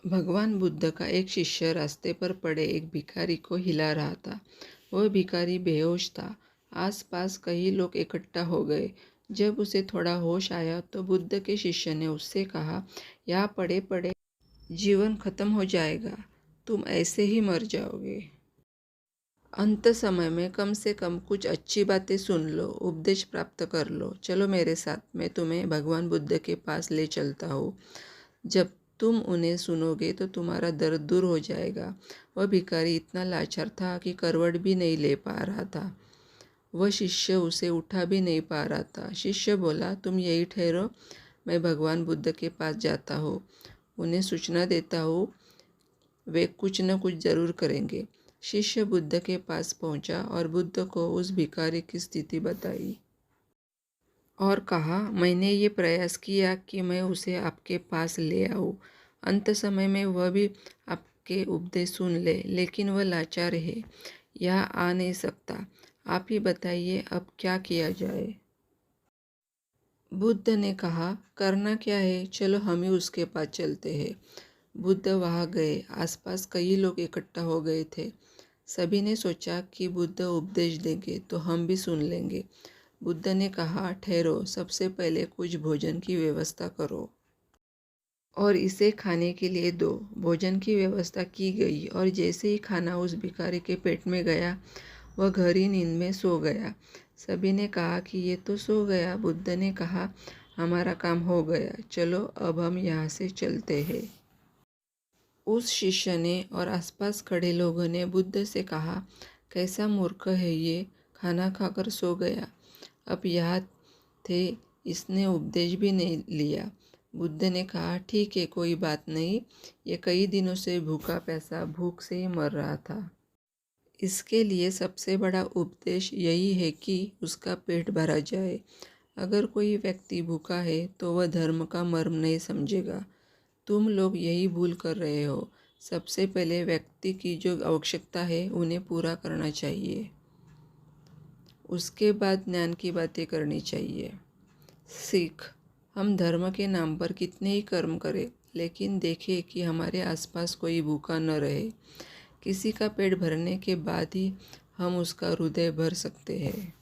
भगवान बुद्ध का एक शिष्य रास्ते पर पड़े एक भिखारी को हिला रहा था। वह भिखारी बेहोश था। आसपास कई लोग इकट्ठा हो गए। जब उसे थोड़ा होश आया तो बुद्ध के शिष्य ने उससे कहा, यहाँ पड़े पड़े जीवन खत्म हो जाएगा, तुम ऐसे ही मर जाओगे। अंत समय में कम से कम कुछ अच्छी बातें सुन लो, उपदेश प्राप्त कर लो। चलो मेरे साथ, मैं तुम्हें भगवान बुद्ध के पास ले चलता हूँ। जब तुम उन्हें सुनोगे तो तुम्हारा दर्द दूर हो जाएगा। वह भिखारी इतना लाचार था कि करवट भी नहीं ले पा रहा था। वह शिष्य उसे उठा भी नहीं पा रहा था। शिष्य बोला, तुम यही ठहरो, मैं भगवान बुद्ध के पास जाता हूँ, उन्हें सूचना देता हूँ, वे कुछ न कुछ जरूर करेंगे। शिष्य बुद्ध के पास पहुंचा और बुद्ध को उस भिखारी की स्थिति बताई और कहा, मैंने ये प्रयास किया कि मैं उसे आपके पास ले आऊं। अंत समय में वह भी आपके उपदेश सुन ले, लेकिन वह लाचार है, यहाँ आ नहीं सकता। आप ही बताइए अब क्या किया जाए। बुद्ध ने कहा, करना क्या है, चलो हम ही उसके पास चलते हैं। बुद्ध वहाँ गए। आसपास कई लोग इकट्ठा हो गए थे। सभी ने सोचा कि बुद्ध उपदेश देंगे तो हम भी सुन लेंगे। बुद्ध ने कहा, ठहरो, सबसे पहले कुछ भोजन की व्यवस्था करो और इसे खाने के लिए दो। भोजन की व्यवस्था की गई और जैसे ही खाना उस भिखारी के पेट में गया, वह गहरी नींद में सो गया। सभी ने कहा कि ये तो सो गया। बुद्ध ने कहा, हमारा काम हो गया, चलो अब हम यहाँ से चलते हैं। उस शिष्य ने और आसपास खड़े लोगों ने बुद्ध से कहा, कैसा मूर्ख है ये, खाना खाकर सो गया। अब यहाँ थे, इसने उपदेश भी नहीं लिया। बुद्ध ने कहा, ठीक है, कोई बात नहीं, ये कई दिनों से भूखा प्यासा भूख से ही मर रहा था। इसके लिए सबसे बड़ा उपदेश यही है कि उसका पेट भरा जाए। अगर कोई व्यक्ति भूखा है तो वह धर्म का मर्म नहीं समझेगा। तुम लोग यही भूल कर रहे हो। सबसे पहले व्यक्ति की जो आवश्यकता है उन्हें पूरा करना चाहिए, उसके बाद ज्ञान की बातें करनी चाहिए। सीख, हम धर्म के नाम पर कितने ही कर्म करें, लेकिन देखें कि हमारे आसपास कोई भूखा न रहे। किसी का पेट भरने के बाद ही हम उसका हृदय भर सकते हैं।